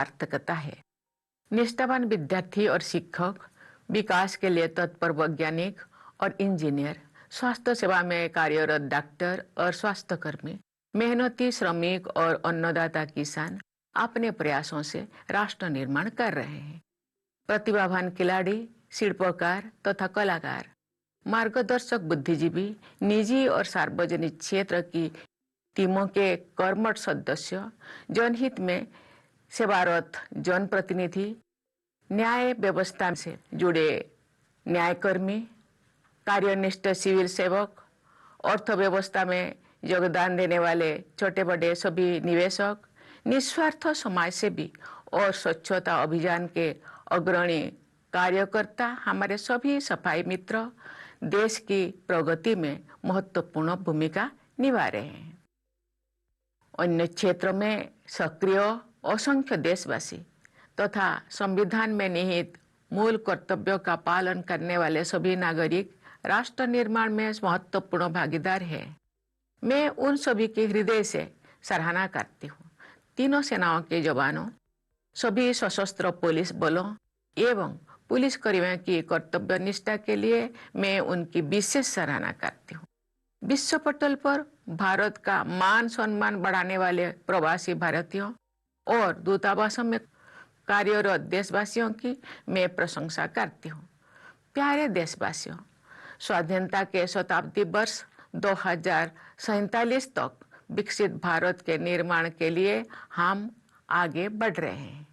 सार्थकता है। निष्ठावान विद्यार्थी और शिक्षक, विकास के लिए तत्पर वैज्ञानिक और इंजीनियर, स्वास्थ्य सेवा में कार्यरत डॉक्टर और स्वास्थ्यकर्मी, मेहनती श्रमिक और अन्नदाता किसान अपने प्रयासों से राष्ट्र निर्माण कर रहे हैं। प्रतिभावान खिलाड़ी, शिल्पकार तथा कलाकार, मार्गदर्शक बुद्धिजीवी, निजी और सार्वजनिक क्षेत्र की टीमों के कर्मठ सदस्य, जनहित में सेवारत जनप्रतिनिधि, न्याय व्यवस्था से जुड़े न्यायकर्मी, कार्यनिष्ठ सिविल सेवक, अर्थव्यवस्था में योगदान देने वाले छोटे बड़े सभी निवेशक, निस्वार्थ समाजसेवी और स्वच्छता अभियान के अग्रणी कार्यकर्ता, हमारे सभी सफाई मित्र देश की प्रगति में महत्वपूर्ण भूमिका निभा रहे हैं। अन्य क्षेत्रों में सक्रिय असंख्य देशवासी तथा संविधान में निहित मूल कर्तव्यों का पालन करने वाले सभी नागरिक राष्ट्र निर्माण में महत्वपूर्ण भागीदार है। मैं उन सभी की हृदय से सराहना करती हूँ। तीनों सेनाओं के जवानों, सभी सशस्त्र पुलिस बलों एवं पुलिस कर्मियों की कर्तव्य निष्ठा के लिए मैं उनकी विशेष सराहना करती हूँ। विश्व पटल पर भारत का मान सम्मान बढ़ाने वाले प्रवासी भारतीयों और दूतावासों में कार्यरत देशवासियों की मैं प्रशंसा करती हूँ। प्यारे देशवासियों, स्वाधीनता के शताब्दी वर्ष 2047 तक विकसित भारत के निर्माण के लिए हम आगे बढ़ रहे हैं।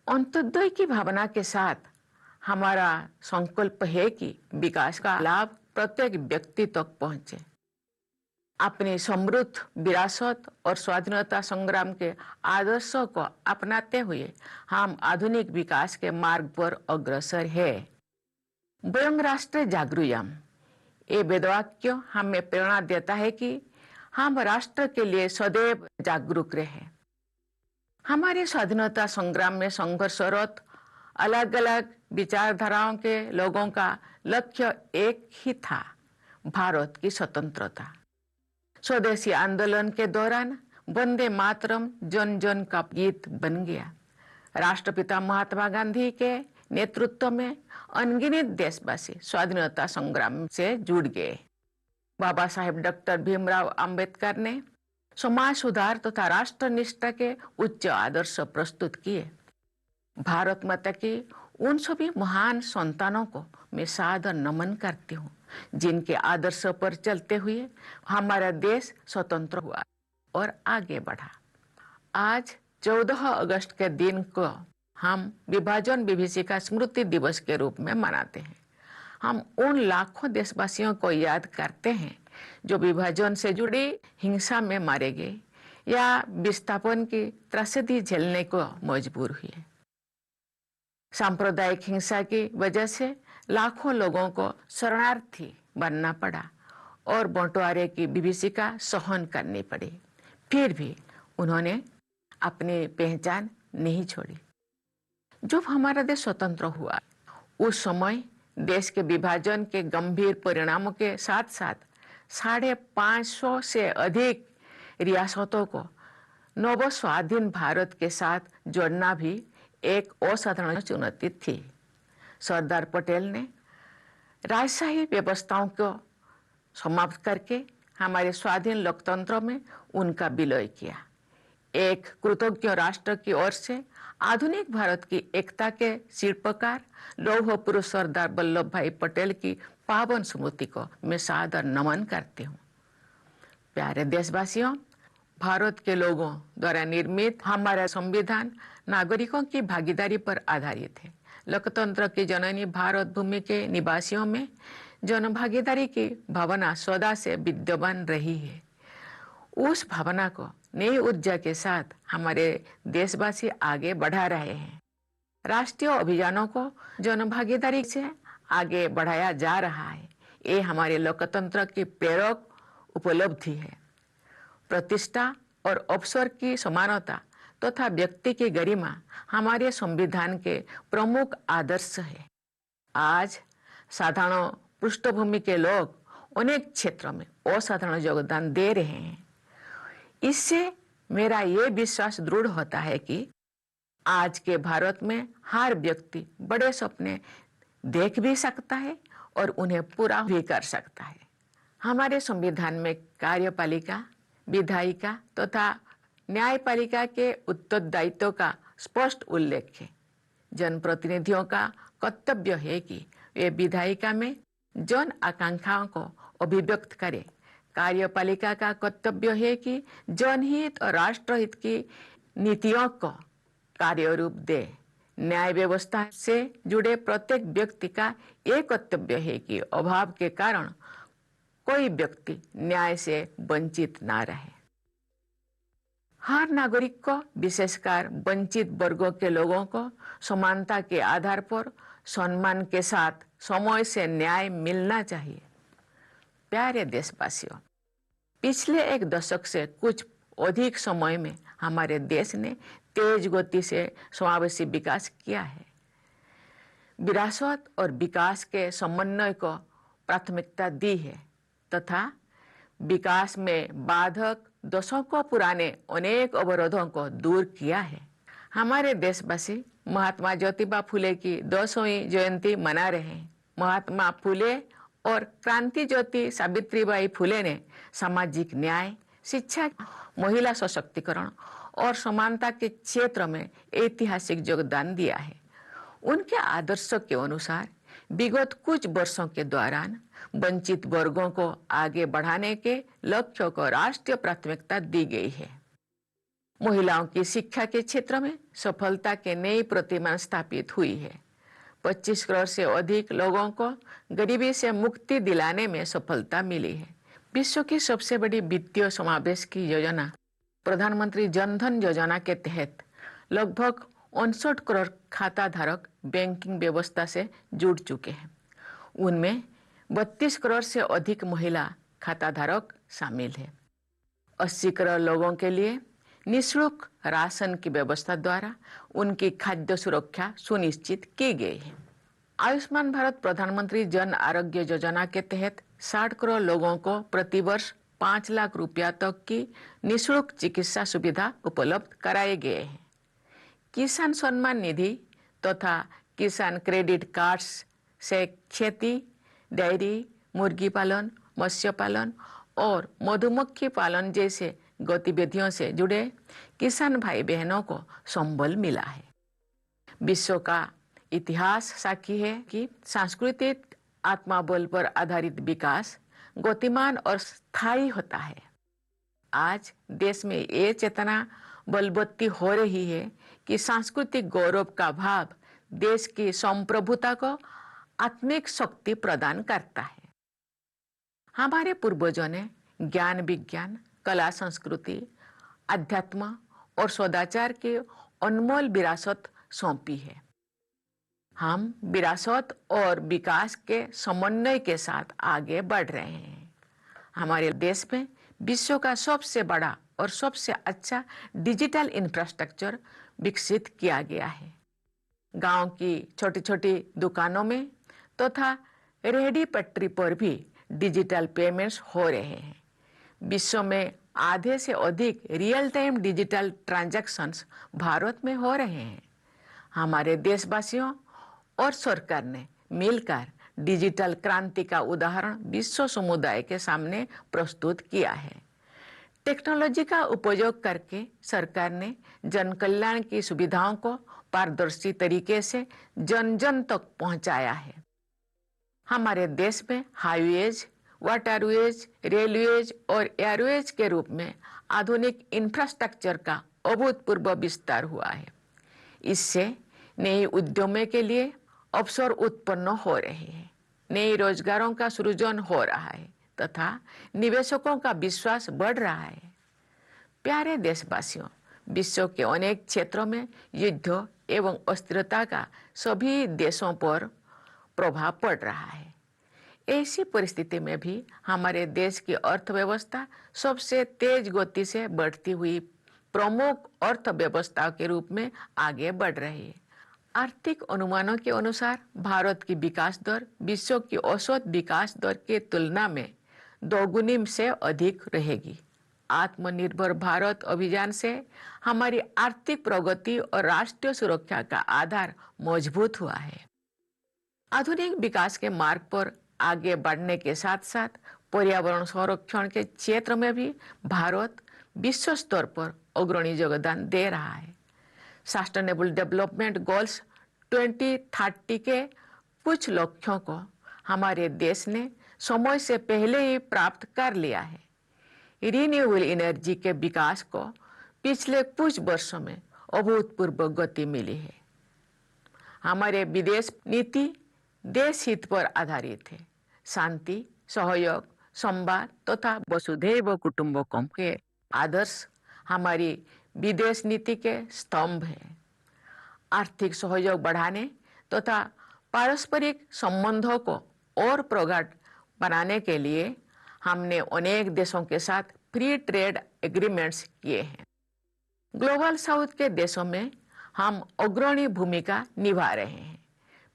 अंत्योदय की भावना के साथ हमारा संकल्प है कि विकास का लाभ प्रत्येक व्यक्ति तक पहुंचे। अपनी समृद्ध विरासत और स्वाधीनता संग्राम के आदर्शों को अपनाते हुए हम आधुनिक विकास के मार्ग पर अग्रसर है। वयं राष्ट्रे जागृयाम, ये वेदवाक्य हमें प्रेरणा देता है कि हम राष्ट्र के लिए सदैव जागरूक रहे। हमारे स्वाधीनता संग्राम में संघर्षरत अलग अलग विचारधाराओं के लोगों का लक्ष्य एक ही था, भारत की स्वतंत्रता। स्वदेशी आंदोलन के दौरान वंदे मातरम जन जन का गीत बन गया। राष्ट्रपिता महात्मा गांधी के नेतृत्व में अनगिनत देशवासी स्वाधीनता संग्राम से जुड़ गए। बाबा साहेब डॉक्टर भीमराव अंबेडकर ने समाज सुधार तथा राष्ट्र निष्ठा के उच्च आदर्श प्रस्तुत किए। भारत माता की उन सभी महान संतानों को मैं सादर नमन करती हूँ, जिनके आदर्श पर चलते हुए हमारा देश स्वतंत्र हुआ और आगे बढ़ा। आज 14 अगस्त के दिन को हम विभाजन विभीषिका स्मृति दिवस के रूप में मनाते हैं। हम उन लाखों देशवासियों को याद करते हैं जो विभाजन से जुड़ी हिंसा में मारे गए या विस्थापन की त्रासदी झेलने को मजबूर हुए। सांप्रदायिक हिंसा की वजह से लाखों लोगों को शरणार्थी बनना पड़ा और बंटवारे की विभीषिका सहन करनी पड़ी। फिर भी उन्होंने अपनी पहचान नहीं छोड़ी। जब हमारा देश स्वतंत्र हुआ, उस समय देश के विभाजन के गंभीर परिणामों के साथ साथ 550 से अधिक रियासतों को नव स्वाधीन भारत के साथ जोड़ना भी एक असाधारण चुनौती थी। सरदार पटेल ने राजशाही व्यवस्थाओं को समाप्त करके हमारे स्वाधीन लोकतंत्र में उनका विलय किया। एक कृतज्ञ राष्ट्र की ओर से आधुनिक भारत की एकता के शिल्पकार लौह पुरुष सरदार वल्लभ भाई पटेल की पावन स्मृति को मैं सादर नमन करती हूँ। प्यारे देशवासियों, भारत के लोगों द्वारा निर्मित हमारा संविधान नागरिकों की भागीदारी पर आधारित है। लोकतंत्र की जननी भारत भूमि के निवासियों में जन भागीदारी की भावना सदा से विद्यमान रही है। उस भावना को नई ऊर्जा के साथ हमारे देशवासी आगे बढ़ा रहे हैं। राष्ट्रीय अभियानों को जन भागीदारी से आगे बढ़ाया जा रहा है। ये हमारे लोकतंत्र की प्रेरक उपलब्धि है। प्रतिष्ठा और अवसर की समानता तथा व्यक्ति की गरिमा हमारे संविधान के प्रमुख आदर्श है। आज साधारण पृष्ठभूमि के लोग अनेक क्षेत्रों में असाधारण योगदान दे रहे हैं। इससे मेरा ये विश्वास दृढ़ होता है कि आज के भारत में हर व्यक्ति बड़े सपने देख भी सकता है और उन्हें पूरा भी कर सकता है। हमारे संविधान में कार्यपालिका, विधायिका तथा न्यायपालिका के उत्तरदायित्व का स्पष्ट उल्लेख है। जनप्रतिनिधियों का कर्तव्य है कि वे विधायिका में जन आकांक्षाओं को अभिव्यक्त करें। कार्यपालिका का कर्तव्य है कि जनहित और राष्ट्रहित की नीतियों को कार्यरूप दे। न्याय व्यवस्था से जुड़े प्रत्येक व्यक्ति का ये कर्तव्य है कि अभाव के कारण कोई व्यक्ति न्याय से वंचित ना रहे। हर नागरिक को, विशेषकर वंचित वर्गों के लोगों को समानता के आधार पर सम्मान के साथ समय से न्याय मिलना चाहिए। प्यारे देशवासियों, पिछले एक दशक से कुछ अधिक समय में हमारे देश ने तेज गति से समावेशी विकास किया है। विरासत और विकास के समन्वय को प्राथमिकता दी है तथा विकास में बाधक दशकों पुराने अनेक अवरोधों को दूर किया है। हमारे देशवासी महात्मा ज्योतिबा फुले की 200वीं जयंती मना रहे हैं। महात्मा फुले और क्रांति ज्योति सावित्रीबाई फुले ने सामाजिक न्याय, शिक्षा, महिला सशक्तिकरण और समानता के क्षेत्र में ऐतिहासिक योगदान दिया है। उनके आदर्शों के अनुसार विगत कुछ वर्षों के दौरान वंचित वर्गों को आगे बढ़ाने के लक्ष्य को राष्ट्रीय प्राथमिकता दी गई है। महिलाओं की शिक्षा के क्षेत्र में सफलता के नई प्रतिमान स्थापित हुई है। 25 करोड़ से अधिक लोगों को गरीबी से मुक्ति दिलाने में सफलता मिली है। विश्व की सबसे बड़ी वित्तीय समावेश की योजना प्रधानमंत्री जन धन योजना के तहत लगभग 59 करोड़ खाता धारक बैंकिंग व्यवस्था से जुड़ चुके हैं। उनमें 32 करोड़ से अधिक महिला खाता धारक शामिल है। 80 करोड़ लोगों के लिए निःशुल्क राशन की व्यवस्था द्वारा उनकी खाद्य सुरक्षा सुनिश्चित की गई है। आयुष्मान भारत प्रधानमंत्री जन आरोग्य योजना के तहत 60 करोड़ लोगों को प्रतिवर्ष 5 लाख रुपया तक की निःशुल्क चिकित्सा सुविधा उपलब्ध कराए गए हैं। किसान सम्मान निधि तथा किसान क्रेडिट कार्ड्स से खेती, डेयरी, मुर्गी पालन, मत्स्य पालन और मधुमक्खी पालन जैसे गतिविधियों से जुड़े किसान भाई बहनों को संबल मिला है। विश्व का इतिहास साक्षी है कि सांस्कृतिक आत्मबल पर आधारित विकास गतिमान और स्थायी होता है। आज देश में ये चेतना बलवत्ती हो रही है कि सांस्कृतिक गौरव का भाव देश की संप्रभुता को आत्मिक शक्ति प्रदान करता है। हमारे पूर्वजों ने ज्ञान, विज्ञान, कला, संस्कृति, अध्यात्म और सदाचार की अनमोल विरासत सौंपी है। हम विरासत और विकास के समन्वय के साथ आगे बढ़ रहे हैं। हमारे देश में विश्व का सबसे बड़ा और सबसे अच्छा डिजिटल इंफ्रास्ट्रक्चर विकसित किया गया है। गांव की छोटी छोटी दुकानों में तथा रेहड़ी पटरी पर भी डिजिटल पेमेंट्स हो रहे हैं। विश्व में आधे से अधिक real time digital transactions Bharat में हो रहे हैं। हमारे देशवासियों और सरकार ने मिलकर डिजिटल क्रांति का उदाहरण विश्व समुदाय के सामने प्रस्तुत किया है। टेक्नोलॉजी का उपयोग करके सरकार ने जन कल्याण की सुविधाओं को पारदर्शी तरीके से जन जन तक पहुंचाया है। हमारे देश में हाईवेज, वाटरवेज, रेलवेज और एयरवेज के रूप में आधुनिक इंफ्रास्ट्रक्चर का अभूतपूर्व विस्तार हुआ है। इससे नए उद्यमों के लिए अवसर उत्पन्न हो रहे हैं, नए रोजगारों का सृजन हो रहा है तथा निवेशकों का विश्वास बढ़ रहा है। प्यारे देशवासियों, विश्व के अनेक क्षेत्रों में युद्ध एवं अस्थिरता का सभी देशों पर प्रभाव पड़ रहा है। ऐसी परिस्थिति में भी हमारे देश की अर्थव्यवस्था सबसे तेज गति से बढ़ती हुई प्रमुख अर्थव्यवस्था के रूप में आगे बढ़ रही है। आर्थिक अनुमानों के अनुसार भारत की विकास दर विश्व की औसत विकास दर की तुलना में दोगुनी से अधिक रहेगी। आत्मनिर्भर भारत अभियान से हमारी आर्थिक प्रगति और राष्ट्रीय सुरक्षा का आधार मजबूत हुआ है। आधुनिक विकास के मार्ग पर आगे बढ़ने के साथ साथ पर्यावरण संरक्षण के क्षेत्र में भी भारत विश्व स्तर पर अग्रणी योगदान दे रहा है। सस्टेनेबल डेवलपमेंट गोल्स 2030 के कुछ लक्ष्यों को हमारे देश ने समय से पहले ही प्राप्त कर लिया है। रिन्यूएबल एनर्जी के विकास को पिछले कुछ वर्षों में अभूतपूर्व गति मिली है। हमारे विदेश नीति देश हित पर आधारित है। शांति, सहयोग, संवाद तथा वसुधैव कुटुंबकम के आदर्श हमारी विदेश नीति के स्तंभ हैं। आर्थिक सहयोग बढ़ाने तथा पारस्परिक संबंधों को और प्रगाढ़ बनाने के लिए हमने अनेक देशों के साथ फ्री ट्रेड एग्रीमेंट्स किए हैं। ग्लोबल साउथ के देशों में हम अग्रणी भूमिका निभा रहे हैं।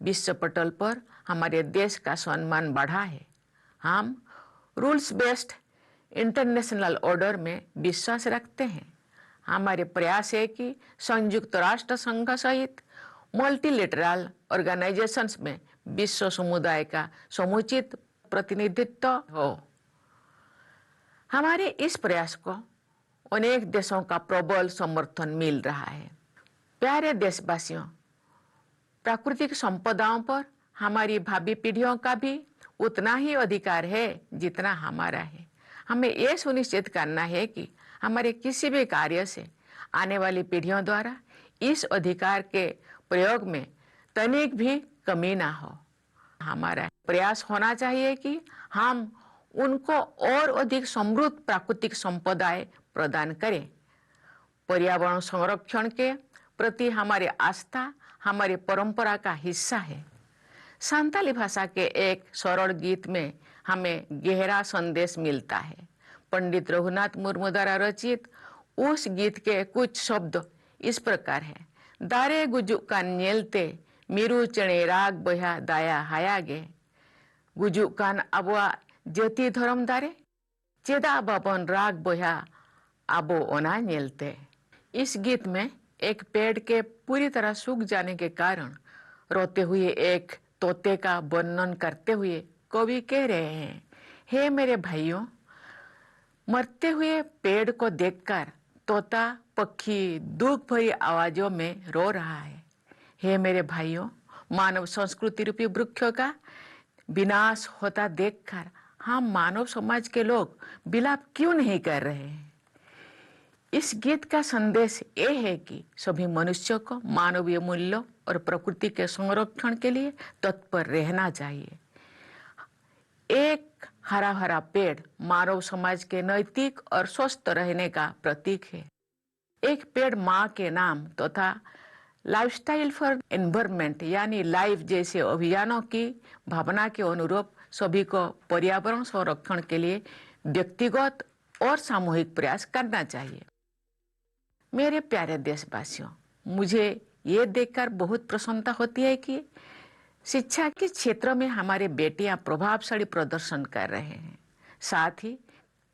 विश्व पटल पर हमारे देश का सम्मान बढ़ा है। हम रूल्स बेस्ड इंटरनेशनल ऑर्डर में विश्वास रखते हैं। हमारे प्रयास है कि संयुक्त राष्ट्र संघ सहित मल्टीलेटरल ऑर्गेनाइजेशंस में विश्व समुदाय का समुचित प्रतिनिधित्व हो। हमारे इस प्रयास को अनेक देशों का प्रबल समर्थन मिल रहा है। प्यारे देशवासियों, प्राकृतिक संपदाओं पर हमारी भावी पीढ़ियों का भी उतना ही अधिकार है जितना हमारा है। हमें यह सुनिश्चित करना है कि हमारे किसी भी कार्य से आने वाली पीढ़ियों द्वारा इस अधिकार के प्रयोग में तनिक भी कमी ना हो। हमारा प्रयास होना चाहिए कि हम उनको और अधिक समृद्ध प्राकृतिक संपदाएं प्रदान करें। पर्यावरण संरक्षण के प्रति हमारी आस्था हमारी परंपरा का हिस्सा है। संताली भाषा के एक सरल गीत में हमें गहरा संदेश मिलता है। पंडित रघुनाथ मुर्मू द्वारा रचित उस गीत के कुछ शब्द इस प्रकार हैं। दारे गुजुकान नेलते मीरू चणे राग बहा दाया हायागे गुजुकान अबुआ जति धर्म दारे चेदा बाबन राग बहा आबो ओना नेलते। इस गीत में एक पेड़ के पूरी तरह सूख जाने के कारण रोते हुए एक तोते का वर्णन करते हुए कवि कह रहे हैं, हे मेरे भाइयों, मरते हुए पेड़ को देखकर तोता पक्षी दुख भरी आवाजों में रो रहा है। हे मेरे भाइयों, मानव संस्कृति रूपी वृक्षों का विनाश होता देखकर हम मानव समाज के लोग विलाप क्यों नहीं कर रहे हैं। इस गीत का संदेश ये है कि सभी मनुष्यों को मानवीय मूल्यों और प्रकृति के संरक्षण के लिए तत्पर रहना चाहिए। एक हरा भरा पेड़ मानव समाज के नैतिक और स्वस्थ रहने का प्रतीक है। एक पेड़ माँ के नाम तथा लाइफस्टाइल फॉर एनवायरनमेंट यानी लाइफ जैसे अभियानों की भावना के अनुरूप सभी को पर्यावरण संरक्षण के लिए व्यक्तिगत और सामूहिक प्रयास करना चाहिए। मेरे प्यारे देशवासियों, मुझे ये देखकर बहुत प्रसन्नता होती है कि शिक्षा के क्षेत्र में हमारे बेटियां प्रभावशाली प्रदर्शन कर रहे हैं। साथ ही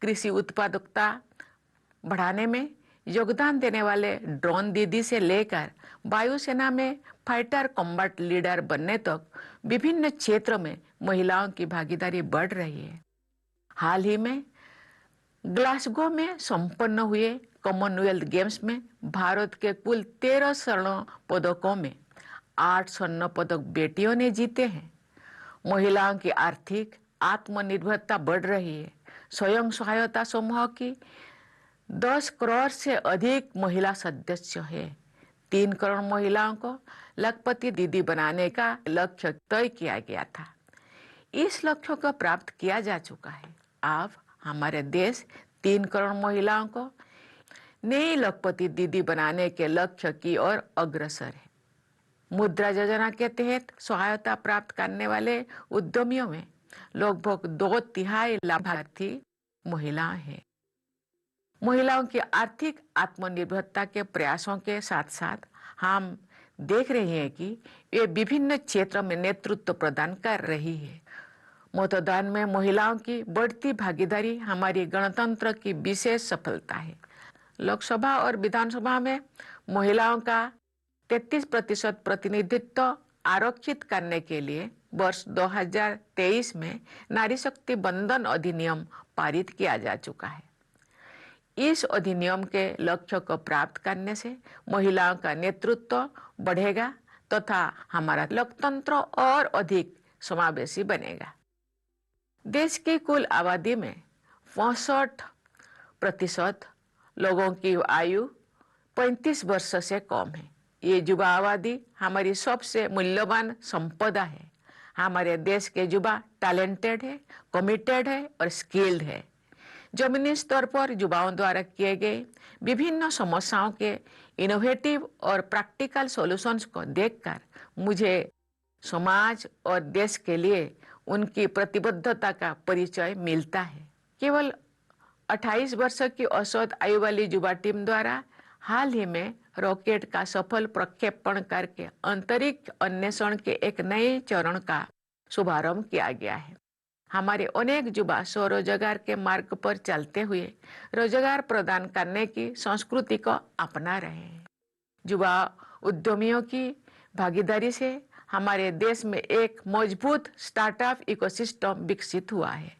कृषि उत्पादकता बढ़ाने में योगदान देने वाले ड्रोन दीदी से लेकर वायुसेना में फाइटर कॉम्बैट लीडर बनने तक विभिन्न क्षेत्रों में महिलाओं की भागीदारी बढ़ रही है। हाल ही में ग्लासगो में संपन्न हुए कॉमनवेल्थ गेम्स में भारत के कुल 13 स्वर्ण पदकों में 8 स्वर्ण पदक बेटियों ने जीते हैं। महिलाओं की आर्थिक आत्मनिर्भरता बढ़ रही है। स्वयं सहायता समूह की 10 करोड़ से अधिक महिला सदस्य है। 3 करोड़ महिलाओं को लखपति दीदी बनाने का लक्ष्य तय किया गया था। इस लक्ष्य को प्राप्त किया जा चुका है। अब हमारे देश 3 करोड़ महिलाओं को नई लखपति दीदी बनाने के लक्ष्य की ओर अग्रसर है। मुद्रा योजना के तहत सहायता प्राप्त करने वाले उद्यमियों में लगभग 2/3 लाभार्थी महिलाएं हैं। महिलाओं की आर्थिक आत्मनिर्भरता के प्रयासों के साथ साथ हम देख रहे हैं कि वे विभिन्न क्षेत्रों में नेतृत्व प्रदान कर रही है। मतदान में महिलाओं की बढ़ती भागीदारी हमारी गणतंत्र की विशेष सफलता है। लोकसभा और विधानसभा में महिलाओं का 33% प्रतिनिधित्व आरक्षित करने के लिए वर्ष 2023 में नारी शक्ति बंधन अधिनियम पारित किया जा चुका है। इस अधिनियम के लक्ष्य को प्राप्त करने से महिलाओं का नेतृत्व बढ़ेगा तथा हमारा लोकतंत्र और अधिक समावेशी बनेगा। देश की कुल आबादी में 65% लोगों की आयु 35 वर्ष से कम है। ये युवा आबादी हमारी सबसे मूल्यवान संपदा है। हमारे देश के युवा टैलेंटेड है, कमिटेड है और स्किल्ड है। जमीनी स्तर पर युवाओं द्वारा किए गए विभिन्न समस्याओं के इनोवेटिव और प्रैक्टिकल सॉल्यूशंस को देखकर मुझे समाज और देश के लिए उनकी प्रतिबद्धता का परिचय मिलता है। केवल 28 वर्ष की औसत आयु वाली युवा टीम द्वारा हाल ही में रॉकेट का सफल प्रक्षेपण करके अंतरिक्ष अन्वेषण के एक नए चरण का शुभारंभ किया गया है। हमारे अनेक युवा स्वरोजगार के मार्ग पर चलते हुए रोजगार प्रदान करने की संस्कृति को अपना रहे हैं। युवा उद्यमियों की भागीदारी से हमारे देश में एक मजबूत स्टार्टअप इकोसिस्टम विकसित हुआ है।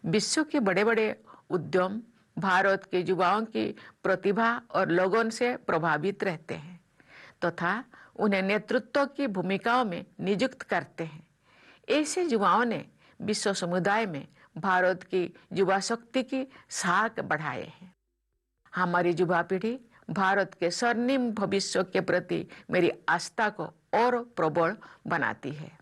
विश्व के बड़े बड़े उद्यम भारत के युवाओं की प्रतिभा और लगन से प्रभावित रहते हैं तथा उन्हें नेतृत्व की भूमिकाओं में नियुक्त करते हैं। ऐसे युवाओं ने विश्व समुदाय में भारत की युवा शक्ति की साख बढ़ाए हैं। हमारी युवा पीढ़ी भारत के स्वर्णिम भविष्य के प्रति मेरी आस्था को और प्रबल बनाती है।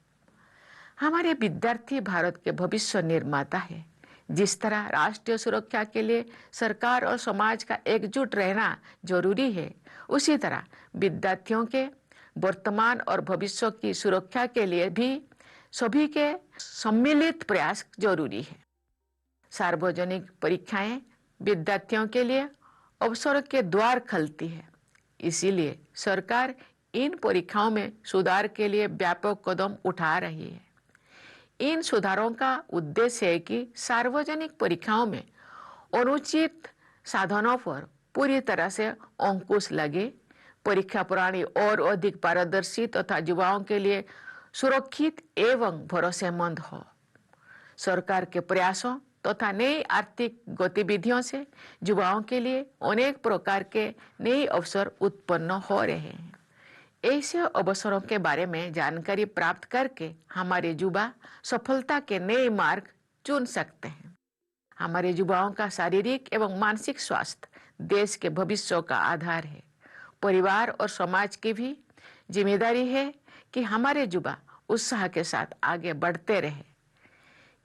हमारे विद्यार्थी भारत के भविष्य निर्माता है। जिस तरह राष्ट्रीय सुरक्षा के लिए सरकार और समाज का एकजुट रहना जरूरी है, उसी तरह विद्यार्थियों के वर्तमान और भविष्य की सुरक्षा के लिए भी सभी के सम्मिलित प्रयास जरूरी है। सार्वजनिक परीक्षाएं विद्यार्थियों के लिए अवसर के द्वार खोलती है। इसीलिए सरकार इन परीक्षाओं में सुधार के लिए व्यापक कदम उठा रही है। इन सुधारों का उद्देश्य है कि सार्वजनिक परीक्षाओं में अनुचित साधनों पर पूरी तरह से अंकुश लगे, परीक्षा प्रणाली और अधिक पारदर्शी तथा युवाओं के लिए सुरक्षित एवं भरोसेमंद हो। सरकार के प्रयासों तथा नई आर्थिक गतिविधियों से युवाओं के लिए अनेक प्रकार के नए अवसर उत्पन्न हो रहे हैं। ऐसे अवसरों के बारे में जानकारी प्राप्त करके हमारे युवा सफलता के नए मार्ग चुन सकते हैं। हमारे युवाओं का शारीरिक एवं मानसिक स्वास्थ्य देश के भविष्य का आधार है। परिवार और समाज की भी जिम्मेदारी है कि हमारे युवा उत्साह के साथ आगे बढ़ते रहे।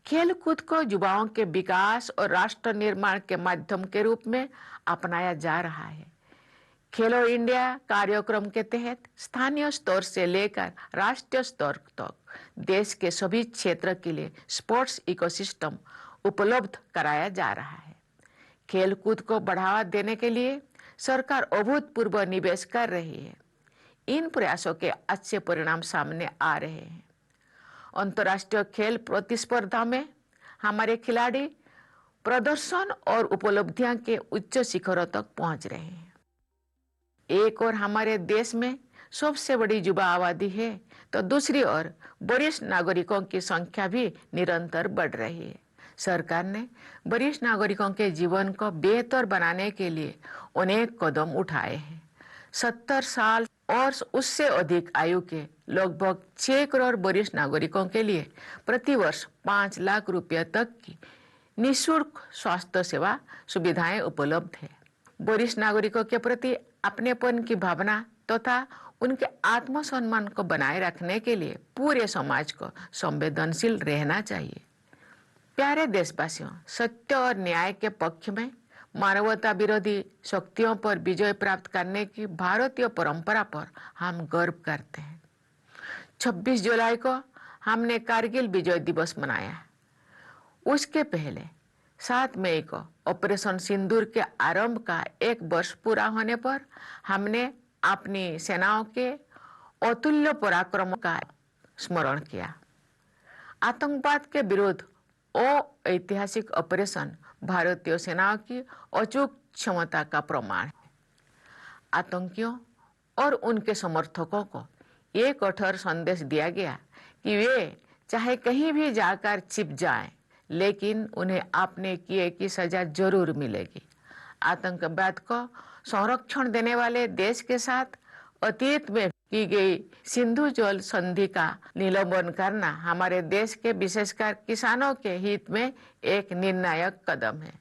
खेलकूद को युवाओं के विकास और राष्ट्र निर्माण के माध्यम के रूप में अपनाया जा रहा है। खेलो इंडिया कार्यक्रम के तहत स्थानीय स्तर से लेकर राष्ट्रीय स्तर तक देश के सभी क्षेत्र के लिए स्पोर्ट्स इकोसिस्टम उपलब्ध कराया जा रहा है। खेलकूद को बढ़ावा देने के लिए सरकार अभूतपूर्व निवेश कर रही है। इन प्रयासों के अच्छे परिणाम सामने आ रहे हैं। अंतर्राष्ट्रीय खेल प्रतिस्पर्धा में हमारे खिलाड़ी प्रदर्शन और उपलब्धियां के उच्च शिखरों तक पहुंच रहे हैं। एक और हमारे देश में सबसे बड़ी युवा आबादी है तो दूसरी ओर वरिष्ठ नागरिकों की संख्या भी निरंतर बढ़ रही है। सरकार ने वरिष्ठ नागरिकों के जीवन को बेहतर बनाने के लिए अनेक कदम उठाए हैं। 70 साल और उससे अधिक आयु के लगभग 6 करोड़ वरिष्ठ नागरिकों के लिए प्रतिवर्ष 5 लाख रुपए तक की निःशुल्क स्वास्थ्य सेवा सुविधाएं उपलब्ध है। वरिष्ठ नागरिकों के प्रति अपनेपन की भावना तथा उनके आत्मसम्मान को बनाए रखने के लिए पूरे समाज को संवेदनशील रहना चाहिए। प्यारे देशवासियों, सत्य और न्याय के पक्ष में मानवता विरोधी शक्तियों पर विजय प्राप्त करने की भारतीय परंपरा पर हम गर्व करते हैं। 26 जुलाई को हमने कारगिल विजय दिवस मनाया। उसके पहले 7 मई को ऑपरेशन सिंदूर के आरंभ का 1 वर्ष पूरा होने पर हमने अपनी सेनाओं के अतुल्य पराक्रम का स्मरण किया। आतंकवाद के विरुद्ध वो ऐतिहासिक ऑपरेशन भारतीय सेनाओं की अचूक क्षमता का प्रमाण है। आतंकियों और उनके समर्थकों को ये कठोर संदेश दिया गया कि वे चाहे कहीं भी जाकर छिप जाएं, लेकिन उन्हें आपने किए की सजा जरूर मिलेगी। आतंकवाद को संरक्षण देने वाले देश के साथ अतीत में की गई सिंधु जल संधि का निलंबन करना हमारे देश के विशेषकर किसानों के हित में एक निर्णायक कदम है।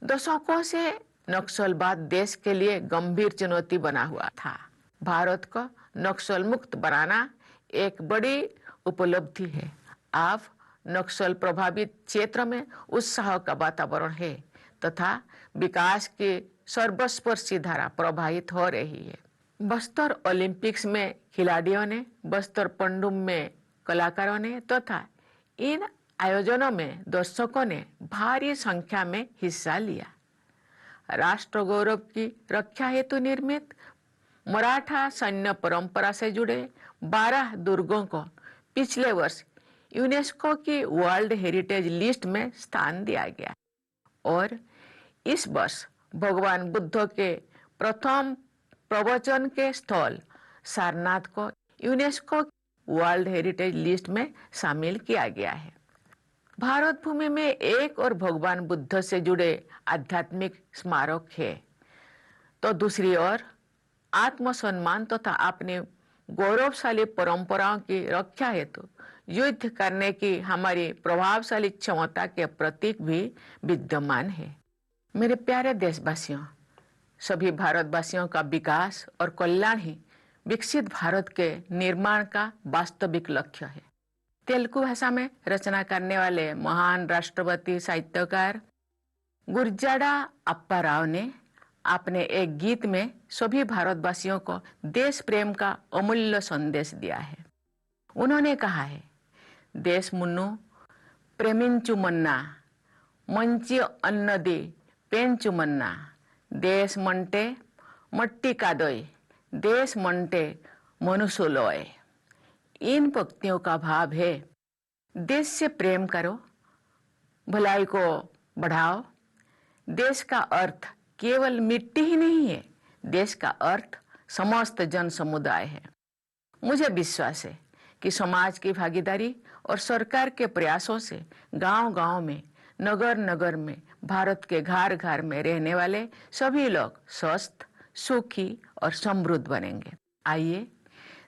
दशकों से नक्सलवाद देश के लिए गंभीर चुनौती बना हुआ था। भारत को नक्सल मुक्त बनाना एक बड़ी उपलब्धि है। अब नक्सल प्रभावित क्षेत्र में उत्साह का वातावरण है तथा विकास की सर्वस्पर्शी धारा प्रवाहित हो रही है। बस्तर ओलंपिक्स में खिलाड़ियों ने, बस्तर पंडुम में कलाकारों ने तथा इन आयोजनों में दर्शकों ने भारी संख्या में हिस्सा लिया। राष्ट्र गौरव की रक्षा हेतु निर्मित मराठा सैन्य परंपरा से जुड़े 12 दुर्गों को पिछले वर्ष यूनेस्को की वर्ल्ड हेरिटेज लिस्ट में स्थान दिया गया और इस वर्ष भगवान बुद्ध के प्रथम प्रवचन के स्थल सारनाथ को यूनेस्को वर्ल्ड हेरिटेज लिस्ट में शामिल किया गया है। भारत भूमि में एक और भगवान बुद्ध से जुड़े आध्यात्मिक स्मारक है, तो दूसरी ओर आत्मसम्मान तथा अपने गौरवशाली परंपराओं की रक्षा हेतु युद्ध करने की हमारी प्रभावशाली क्षमता के प्रतीक भी विद्यमान है। मेरे प्यारे देशवासियों, सभी भारतवासियों का विकास और कल्याण ही विकसित भारत के निर्माण का वास्तविक लक्ष्य है। तेलुगु भाषा में रचना करने वाले महान राष्ट्रपति साहित्यकार गुरजाड़ा अप्पा राव ने अपने एक गीत में सभी भारतवासियों को देश प्रेम का अमूल्य संदेश दिया है। उन्होंने कहा है, देश मुन्नु प्रेमिंचु मन्ना मंची अन्नदी पेंचु मन्ना देश मंटे मट्टी कादोय देश मंटे मनुष्योलोय। इन पंक्तियों का भाव है, देश से प्रेम करो, भलाई को बढ़ाओ। देश का अर्थ केवल मिट्टी ही नहीं है, देश का अर्थ समस्त जन समुदाय है। मुझे विश्वास है कि समाज की भागीदारी और सरकार के प्रयासों से गांव-गांव में, नगर-नगर में, भारत के घर-घर में रहने वाले सभी लोग स्वस्थ, सुखी और समृद्ध बनेंगे। आइए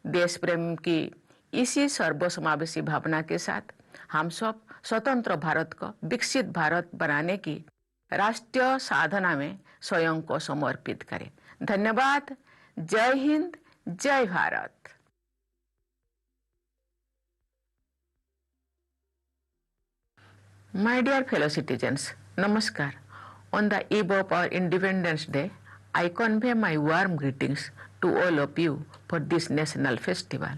देश प्रेम की इसी सर्वसमावेशी भावना के साथ हम सब स्वतंत्र भारत को विकसित भारत बनाने की राष्ट्रीय साधना में स्वयं को समर्पित करें। धन्यवाद। जय हिंद, जय Bharat. My dear fellow citizens, Namaskar. On the eve of our Independence Day, I convey my warm greetings to all of you for this national festival.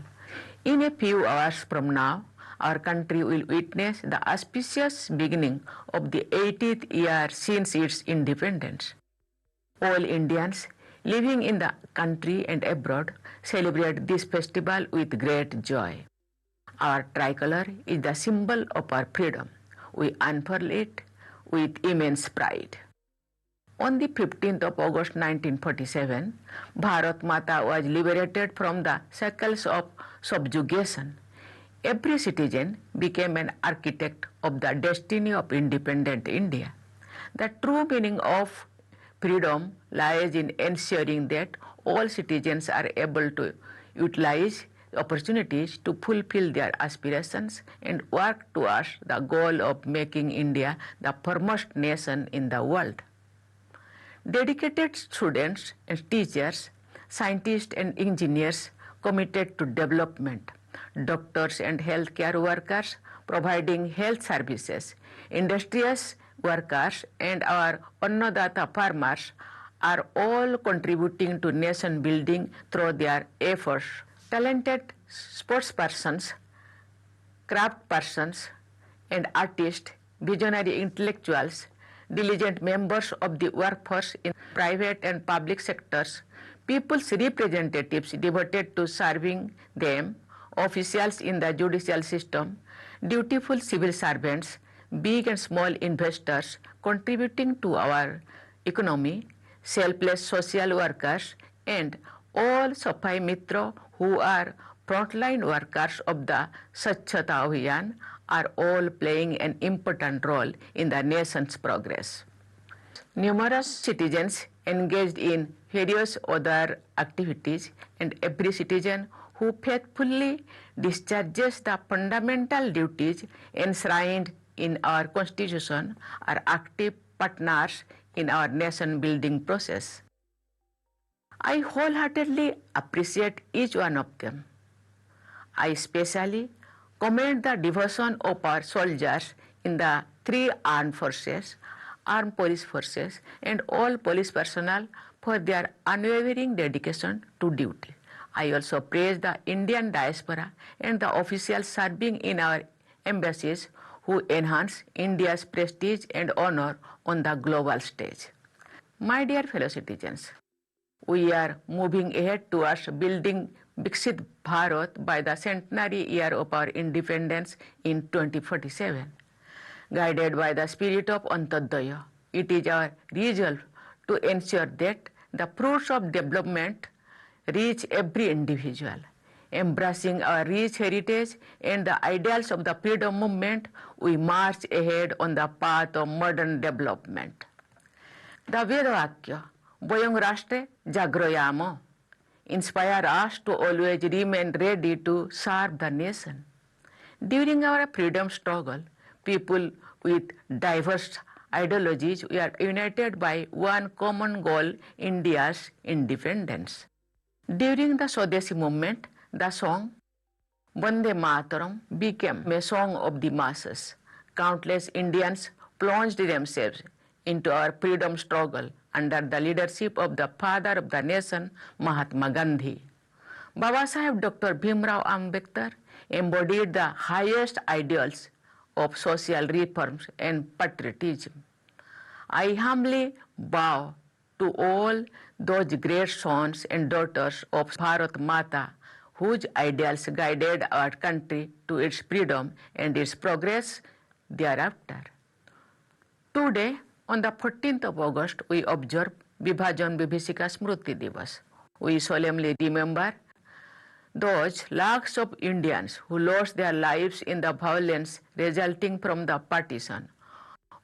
In a few hours from now, our country will witness the auspicious beginning of the 80th year since its independence. All Indians living in the country and abroad celebrate this festival with great joy. Our tricolor is the symbol of our freedom. We unfurl it with immense pride. On the 15th of August 1947, Bharat Mata was liberated from the shackles of subjugation. Every citizen became an architect of the destiny of independent India. The true meaning of freedom lies in ensuring that all citizens are able to utilize opportunities to fulfill their aspirations and work towards the goal of making India the foremost nation in the world. Dedicated students and teachers, scientists and engineers committed to development, doctors and healthcare workers providing health services, industrious workers and our Annadata farmers are all contributing to nation building through their efforts. Talented sportspersons, craftspersons and artists, visionary intellectuals, diligent members of the workforce in private and public sectors, people's representatives devoted to serving them, officials in the judicial system, dutiful civil servants, big and small investors contributing to our economy, selfless social workers, and all Safai Mitra who are frontline workers of the Swachhata Abhiyan are all playing an important role in the nation's progress. Numerous citizens engaged in various other activities, and every citizen who faithfully discharges the fundamental duties enshrined in our Constitution are active partners in our nation building process. I wholeheartedly appreciate each one of them. I especially commend the devotion of our soldiers in the three armed forces, armed police forces, and all police personnel for their unwavering dedication to duty. I also praise the Indian diaspora and the officials serving in our embassies who enhance India's prestige and honor on the global stage. My dear fellow citizens, we are moving ahead towards building Viksit Bharat by the centenary year of our independence in 2047. Guided by the spirit of Antyodaya, it is our resolve to ensure that the fruits of development reach every individual. Embracing our rich heritage and the ideals of the freedom movement, we march ahead on the path of modern development. The Vedavakya, Vayam Rashtre Jagroyamo, inspire us to always remain ready to serve the nation. During our freedom struggle, people with diverse ideologies were united by one common goal, India's independence. During the Swadeshi movement, the song Vande Mataram became a song of the masses. Countless Indians plunged themselves into our freedom struggle under the leadership of the father of the nation, Mahatma Gandhi. Baba Saheb Dr. Bhimrao Ambedkar embodied the highest ideals of social reforms and patriotism. I humbly bow to all those great sons and daughters of Bharat Mata whose ideals guided our country to its freedom and its progress thereafter. Today, on the 14th of August, we observe Vibhajan Vibhishika Smruti Divas. We solemnly remember those lakhs of Indians who lost their lives in the violence resulting from the partition,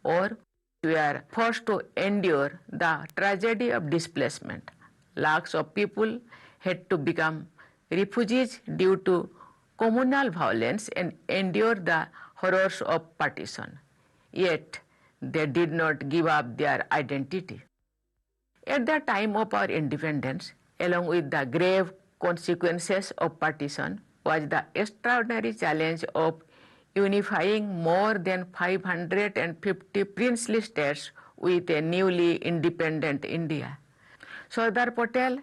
or were forced to endure the tragedy of displacement. Lakhs of people had to become refugees due to communal violence and endure the horrors of partition. Yet, they did not give up their identity. At the time of our independence, along with the grave consequences of partition, was the extraordinary challenge of unifying more than 550 princely states with a newly independent India. Sardar Patel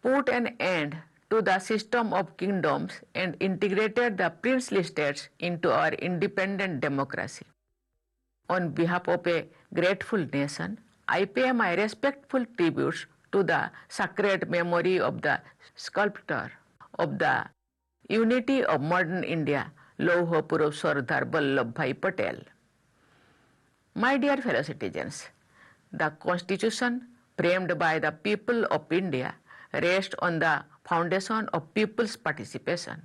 put an end to the system of kingdoms and integrated the princely states into our independent democracy. On behalf of a grateful nation, I pay my respectful tributes to the sacred memory of the sculptor of the unity of modern India, Lauh Purush Sardar Vallabhbhai Patel. My dear fellow citizens, the Constitution framed by the people of India rests on the foundation of people's participation.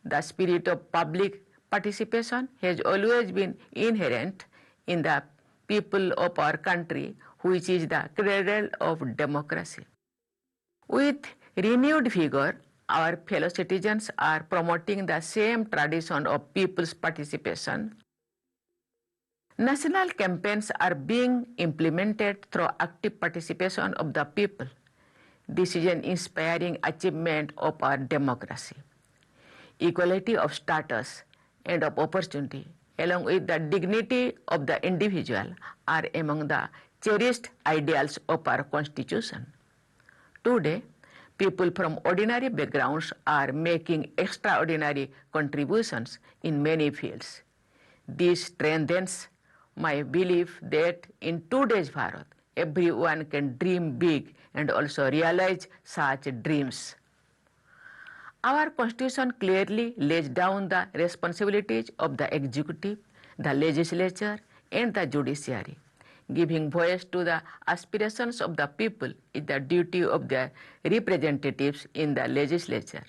The spirit of public participation has always been inherent in the people of our country, which is the cradle of democracy. With renewed vigor, our fellow citizens are promoting the same tradition of people's participation. National campaigns are being implemented through active participation of the people. This is an inspiring achievement of our democracy. Equality of status and of opportunity, along with the dignity of the individual, are among the cherished ideals of our Constitution. Today, people from ordinary backgrounds are making extraordinary contributions in many fields. This strengthens my belief that in today's Bharat, everyone can dream big and also realize such dreams. Our Constitution clearly lays down the responsibilities of the executive, the legislature, and the judiciary. Giving voice to the aspirations of the people is the duty of the representatives in the legislature.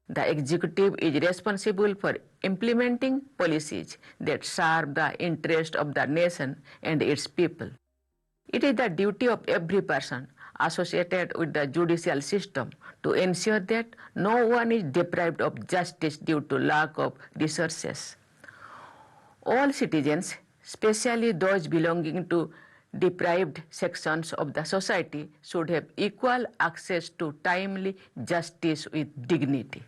The executive is responsible for implementing policies that serve the interest of the nation and its people. It is the duty of every person associated with the judicial system to ensure that no one is deprived of justice due to lack of resources. All citizens, especially those belonging to deprived sections of the society, should have equal access to timely justice with dignity.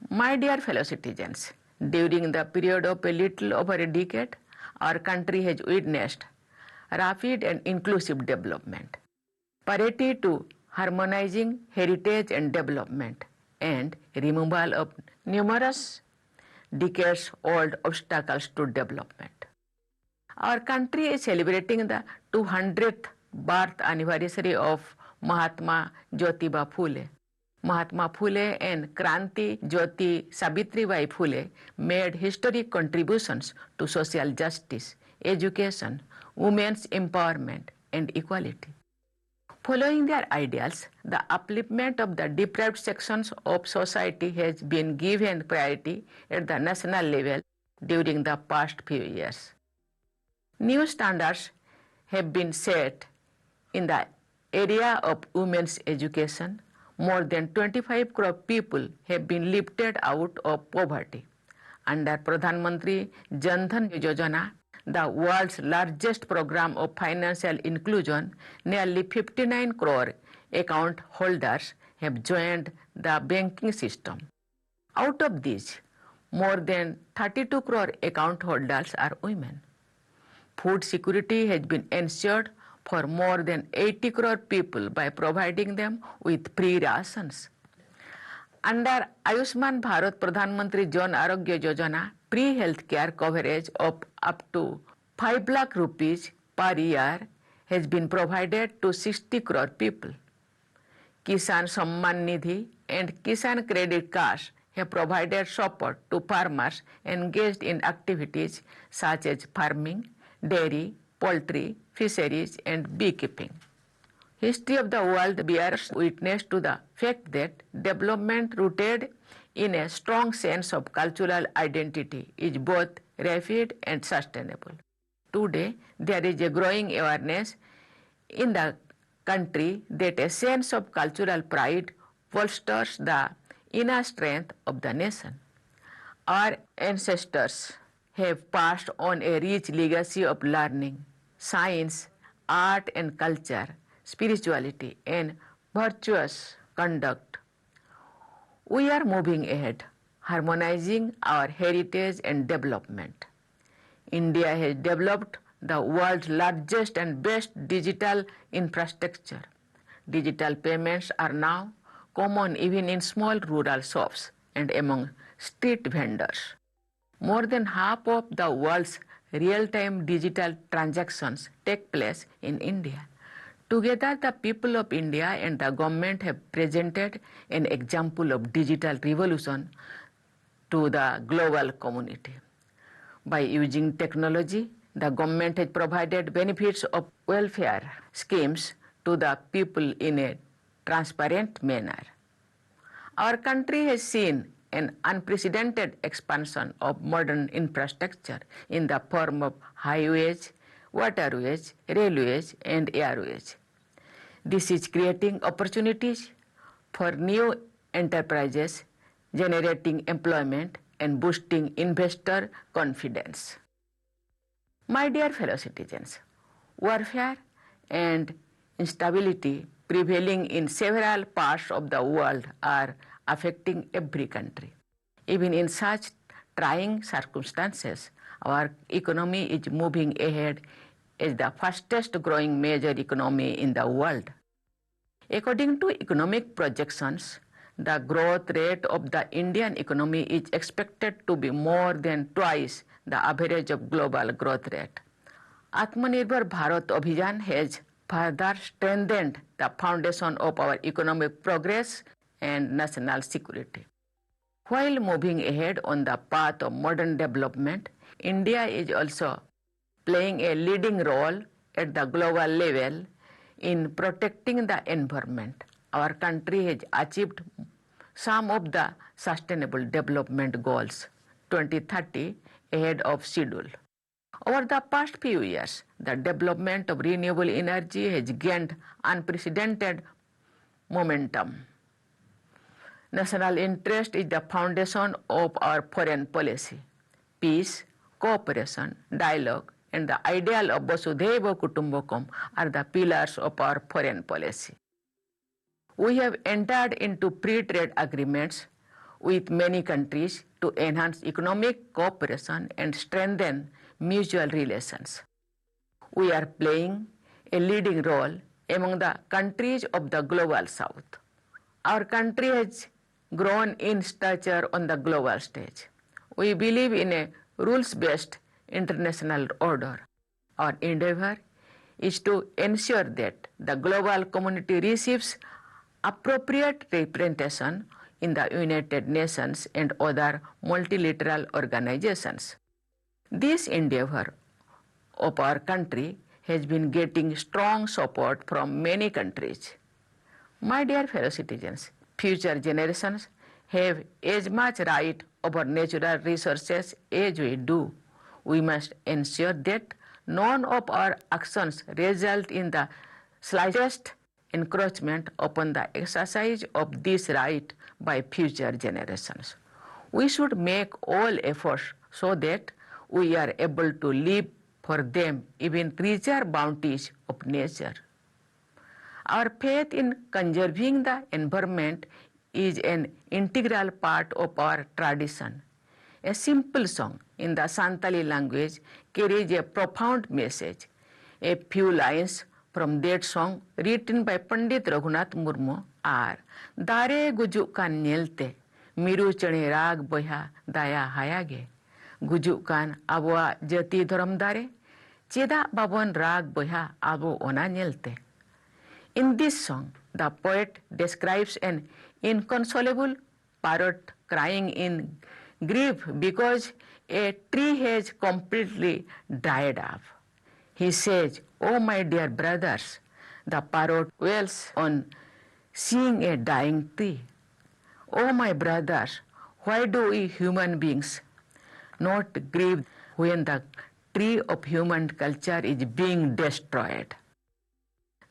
My dear fellow citizens, during the period of a little over a decade, our country has witnessed rapid and inclusive development. Parity to harmonizing heritage and development and removal of numerous decades-old obstacles to development. Our country is celebrating the 200th birth anniversary of Mahatma Jyotiba Phule. Mahatma Phule and Kranti Jyoti Savitribai Phule made historic contributions to social justice, education, women's empowerment, and equality. Following their ideals, the upliftment of the deprived sections of society has been given priority at the national level during the past few years. New standards have been set in the area of women's education. More than 25 crore people have been lifted out of poverty. Under Pradhan Mantri Jan Dhan Yojana, the world's largest program of financial inclusion, nearly 59 crore account holders have joined the banking system. Out of these, more than 32 crore account holders are women. Food security has been ensured for more than 80 crore people by providing them with free rations. Under Ayushman Bharat Pradhan Mantri Jan Arogya Yojana, free health care coverage of up to 5 lakh rupees per year has been provided to 60 crore people. Kisan Samman Nidhi and Kisan Credit Cards have provided support to farmers engaged in activities such as farming, dairy, poultry, fisheries, and beekeeping. History of the world bears witness to the fact that development rooted in a strong sense of cultural identity is both rapid and sustainable. Today, there is a growing awareness in the country that a sense of cultural pride bolsters the inner strength of the nation. Our ancestors have passed on a rich legacy of learning, science, art and culture, spirituality, and virtuous conduct. We are moving ahead, harmonizing our heritage and development. India has developed the world's largest and best digital infrastructure. Digital payments are now common even in small rural shops and among street vendors. More than half of the world's real-time digital transactions take place in India. Together, the people of India and the government have presented an example of digital revolution to the global community. By using technology, the government has provided benefits of welfare schemes to the people in a transparent manner. Our country has seen an unprecedented expansion of modern infrastructure in the form of highways, waterways, railways, and airways. This is creating opportunities for new enterprises, generating employment, and boosting investor confidence. My dear fellow citizens, warfare and instability prevailing in several parts of the world are affecting every country. Even in such trying circumstances, our economy is moving ahead as the fastest growing major economy in the world. According to economic projections, the growth rate of the Indian economy is expected to be more than twice the average of global growth rate. Atmanirbhar Bharat Abhijan has further strengthened the foundation of our economic progress and national security. While moving ahead on the path of modern development, India is also playing a leading role at the global level in protecting the environment. Our country has achieved some of the Sustainable Development Goals 2030 ahead of schedule. Over the past few years, the development of renewable energy has gained unprecedented momentum. National interest is the foundation of our foreign policy. Peace, cooperation, dialogue, and the ideal of Vasudhaiva Kutumbakam are the pillars of our foreign policy. We have entered into free trade agreements with many countries to enhance economic cooperation and strengthen mutual relations. We are playing a leading role among the countries of the global south. Our country has grown in stature on the global stage. We believe in a rules-based international order. Our endeavor is to ensure that the global community receives appropriate representation in the United Nations and other multilateral organizations. This endeavor of our country has been getting strong support from many countries. My dear fellow citizens, future generations have as much right over natural resources as we do. We must ensure that none of our actions result in the slightest encroachment upon the exercise of this right by future generations. We should make all efforts so that we are able to live for them even richer bounties of nature. Our faith in conserving the environment is an integral part of our tradition. A simple song in the Santali language carries a profound message. A few lines from that song written by Pandit Raghunath Murmu are Dare gujuk kan nyelte miru chane rag boya daya hayage gujuk kan abwa jati dharam dare cheda babon rag boya abo ona nyelte. In this song, the poet describes an inconsolable parrot crying in grief because a tree has completely dried up. He says, "Oh my dear brothers," the parrot wails on seeing a dying tree. "Oh my brothers, why do we human beings not grieve when the tree of human culture is being destroyed?"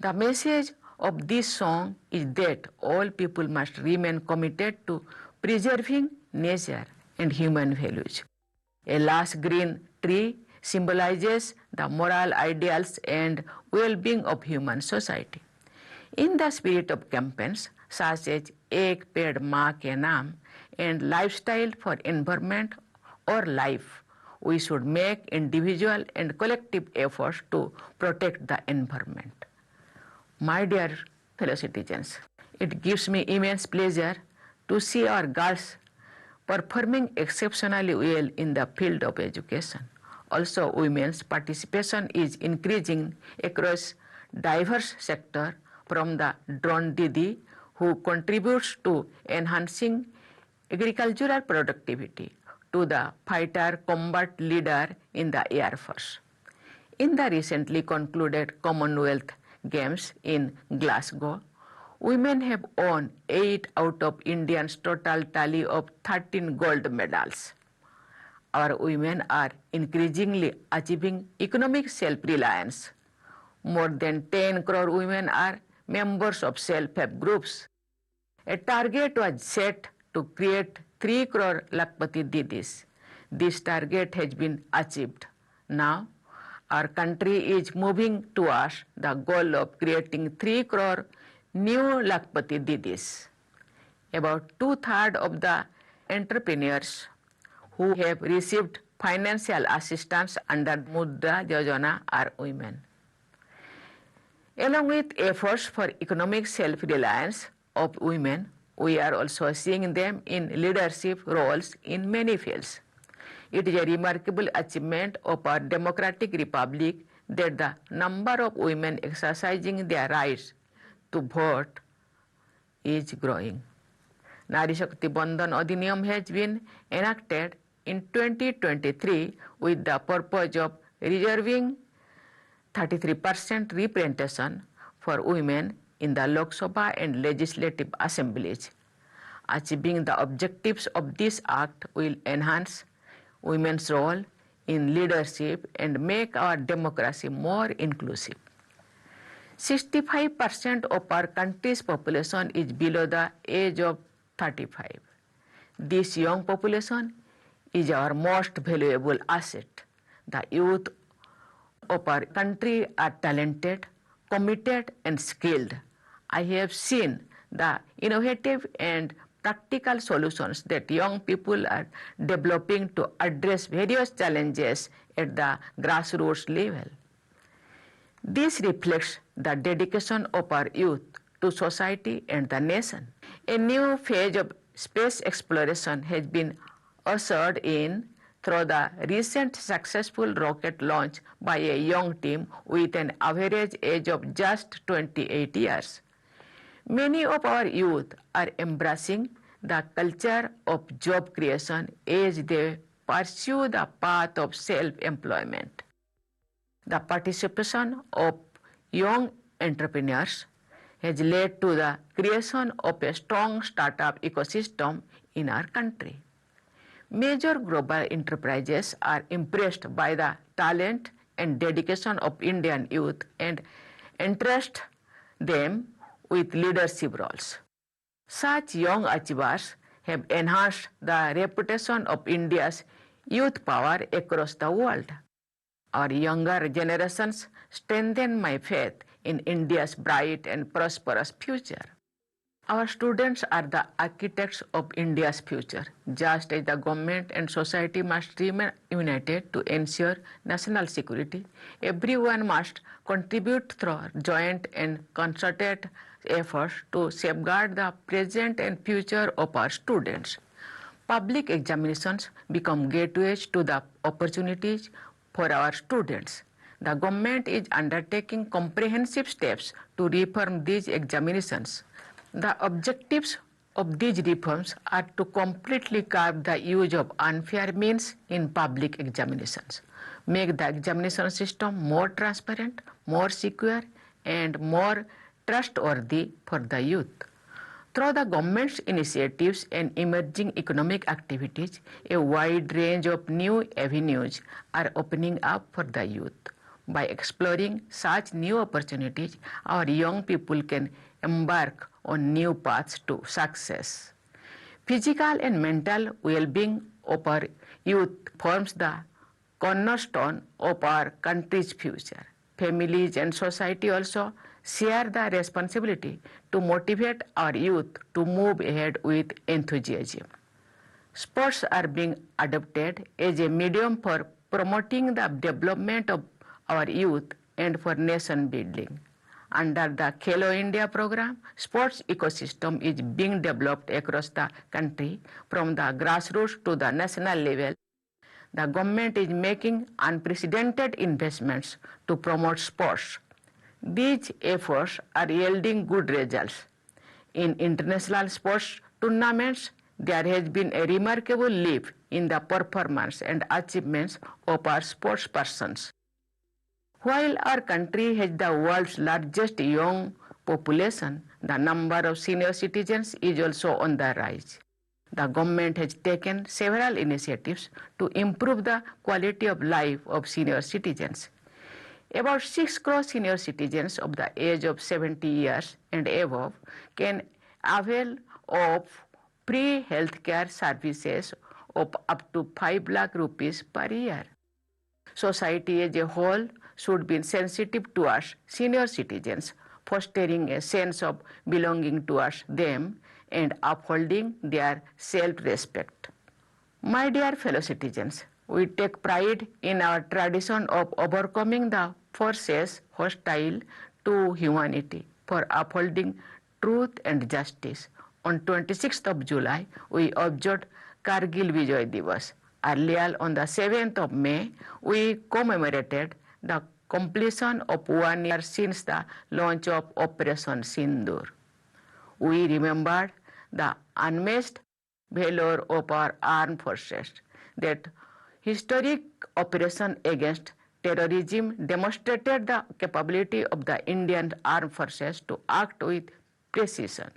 The message of this song is that all people must remain committed to preserving nature and human values. A lush green tree symbolizes the moral ideals and well-being of human society. In the spirit of campaigns such as Ek Ped Maa Ke Naam and Lifestyle for Environment or Life, we should make individual and collective efforts to protect the environment. My dear fellow citizens, it gives me immense pleasure to see our girls performing exceptionally well in the field of education. Also, women's participation is increasing across diverse sectors, from the drone Didi, who contributes to enhancing agricultural productivity, to the fighter combat leader in the Air Force. In the recently concluded Commonwealth Games in Glasgow, women have won 8 out of India's total tally of 13 gold medals. Our women are increasingly achieving economic self-reliance. More than 10 crore women are members of self-help groups. A target was set to create 3 crore Lakpati Didis. This target has been achieved. Now, our country is moving towards the goal of creating 3 crore new Lakpati Didis. About 2/3 of the entrepreneurs who have received financial assistance under Mudra Yojana are women. Along with efforts for economic self-reliance of women, we are also seeing them in leadership roles in many fields. It is a remarkable achievement of our democratic republic that the number of women exercising their rights to vote is growing. Nari Shakti Bandhan Adhiniyam has been enacted in 2023 with the purpose of reserving 33% representation for women in the Lok Sabha and legislative assemblies. Achieving the objectives of this act will enhance women's role in leadership and make our democracy more inclusive. 65% of our country's population is below the age of 35. This young population is our most valuable asset. The youth of our country are talented, committed, and skilled. I have seen the innovative and practical solutions that young people are developing to address various challenges at the grassroots level. This reflects the dedication of our youth to society and the nation. A new phase of space exploration has been ushered in through the recent successful rocket launch by a young team with an average age of just 28 years. Many of our youth are embracing the culture of job creation as they pursue the path of self-employment. The participation of young entrepreneurs has led to the creation of a strong startup ecosystem in our country. Major global enterprises are impressed by the talent and dedication of Indian youth and entrust them with leadership roles. Such young achievers have enhanced the reputation of India's youth power across the world. Our younger generations strengthen my faith in India's bright and prosperous future. Our students are the architects of India's future. Just as the government and society must remain united to ensure national security, everyone must contribute through joint and concerted efforts to safeguard the present and future of our students. Public examinations become gateways to the opportunities for our students. The government is undertaking comprehensive steps to reform these examinations. The objectives of these reforms are to completely curb the use of unfair means in public examinations, make the examination system more transparent, more secure, and more trustworthy for the youth. Through the government's initiatives and emerging economic activities, a wide range of new avenues are opening up for the youth. By exploring such new opportunities, our young people can embark on new paths to success. Physical and mental well-being of our youth forms the cornerstone of our country's future. Families and society also share the responsibility to motivate our youth to move ahead with enthusiasm. Sports are being adopted as a medium for promoting the development of our youth and for nation building. Under the Khelo India program, sports ecosystem is being developed across the country from the grassroots to the national level. The government is making unprecedented investments to promote sports. These efforts are yielding good results. In international sports tournaments, there has been a remarkable leap in the performance and achievements of our sports persons. While our country has the world's largest young population, the number of senior citizens is also on the rise. The government has taken several initiatives to improve the quality of life of senior citizens. About 6 crore senior citizens of the age of 70 years and above can avail of free healthcare services of up to 5 lakh rupees per year. Society as a whole should be sensitive towards senior citizens, fostering a sense of belonging towards them and upholding their self-respect. My dear fellow citizens, we take pride in our tradition of overcoming the forces hostile to humanity for upholding truth and justice. On 26th of July, we observed Kargil Vijay Divas. Earlier, on the 7th of May, we commemorated the completion of 1 year since the launch of Operation Sindoor. We remembered the unmatched valor of our armed forces. That historic operation against terrorism demonstrated the capability of the Indian armed forces to act with precision.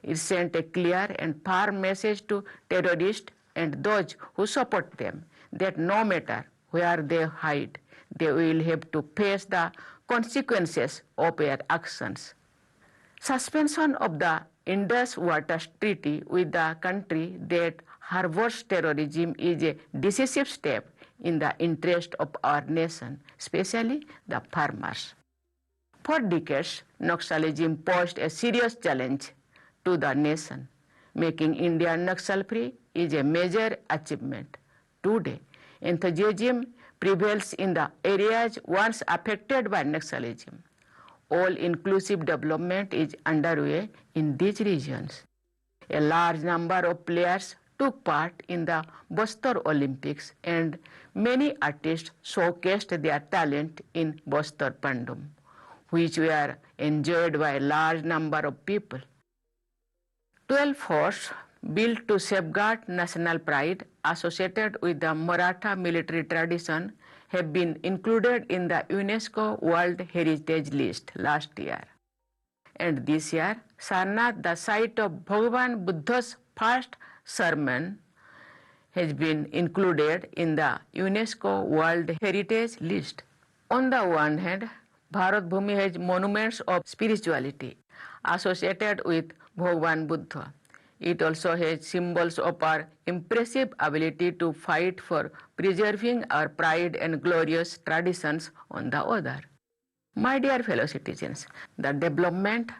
It sent a clear and firm message to terrorists and those who support them that no matter where they hide, they will have to face the consequences of their actions. Suspension of the Indus Waters Treaty with the country that harbors terrorism is a decisive step in the interest of our nation, especially the farmers. For decades, Naxalism posed a serious challenge to the nation. Making India Naxal-free is a major achievement. Today, enthusiasm prevails in the areas once affected by Naxalism. All-inclusive development is underway in these regions. A large number of players took part in the Bastar Olympics and many artists showcased their talent in Bastar Pandum, which were enjoyed by a large number of people. 12 forts built to safeguard national pride associated with the Maratha military tradition have been included in the UNESCO World Heritage List last year. And this year, Sarnath, the site of Bhagavan Buddha's first sermon, has been included in the UNESCO World Heritage List. On the one hand, Bharat Bhumi has monuments of spirituality associated with Bhagavan Buddha. It also has symbols of our impressive ability to fight for preserving our pride and glorious traditions on the other. My dear fellow citizens, the development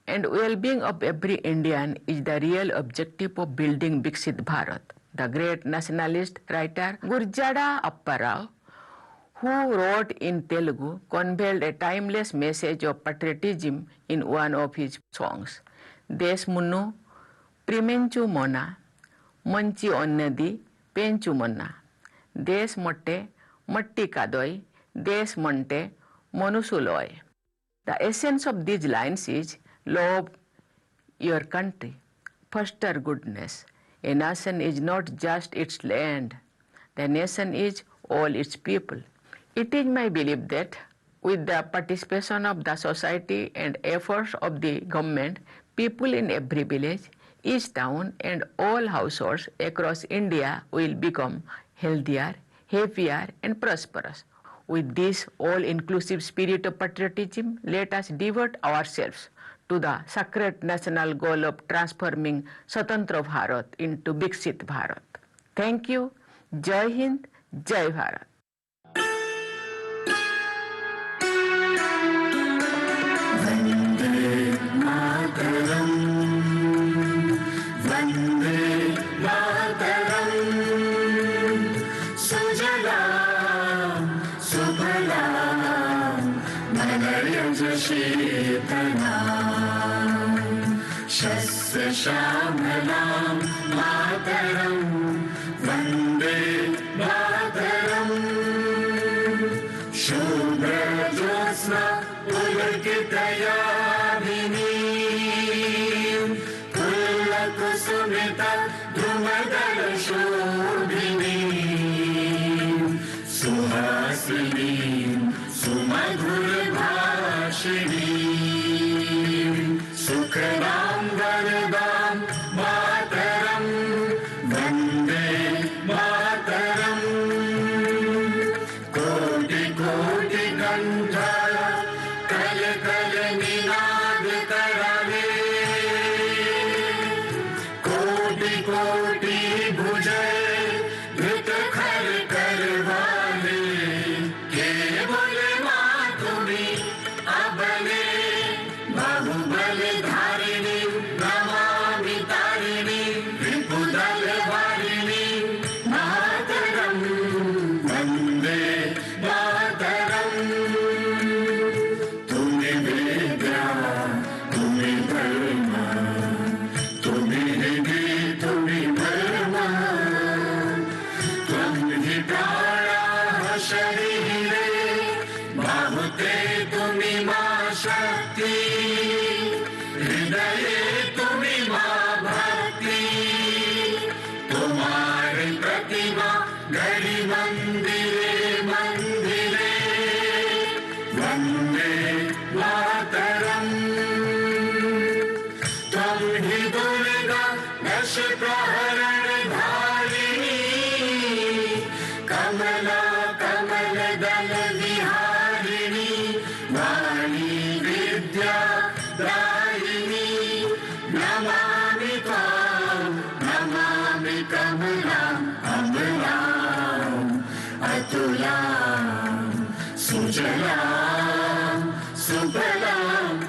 and well-being of every Indian is the real objective of building Viksit Bharat. The great nationalist writer Gurjada Apparao, who wrote in Telugu, conveyed a timeless message of patriotism in one of his songs. Desmunnu Primenchu Mona, Manchi Onnadi, Penchu Mona. Des Motte, Matti Kadoi, Des Monte, Monusuloi. The essence of these lines is love your country, foster goodness. A nation is not just its land. The nation is all its people. It is my belief that with the participation of the society and efforts of the government, people in every village, each town and all households across India will become healthier, happier and prosperous. With this all-inclusive spirit of patriotism, let us devote ourselves to the sacred national goal of transforming Swatantra Bharat into Viksit Bharat. Thank you. Jai Hind, Jai Bharat. Vande Mataram, Vande Mataram, Sujalam, Subhalam, Manayam Shetalam, Shasya Shamalam, Mataram, Vande Mataram, Shubhra Josna, Pulakitayamini, Kullakusumita, Drumadala Shobhini, Suhasini, Sumadhur Bhashini, Sukhanam Varadam, Mataram, Vande Mataram, Koti Koti Kantha, Kale Kale Ninad Karave, Koti Koti Bhujay, Dhrit Khar Karvale, Ke Bole Matumi, Abale, Bahubale Dharini, Namami Tarini, Ripudal Varini, Mataram, Vande Mataram. Tumi Vidya, Tumi Dharma, Tumi Hidi, Tumi Dharma, Tumi Prana Sharire, Bahute Tumi Ma Shakti, Hridaye Tumi Ma गणि मंदिरे मंदिरे वंदे मातरम। त्वं हि दुर्गा दश प्रहरण धारिणी कमला कमल दल विहारिणी वाणी विद्या दायिनी नमामि त्वां नमामि कमलाम् अमलाम् अतुलाम् सुजलाम् सुफलाम्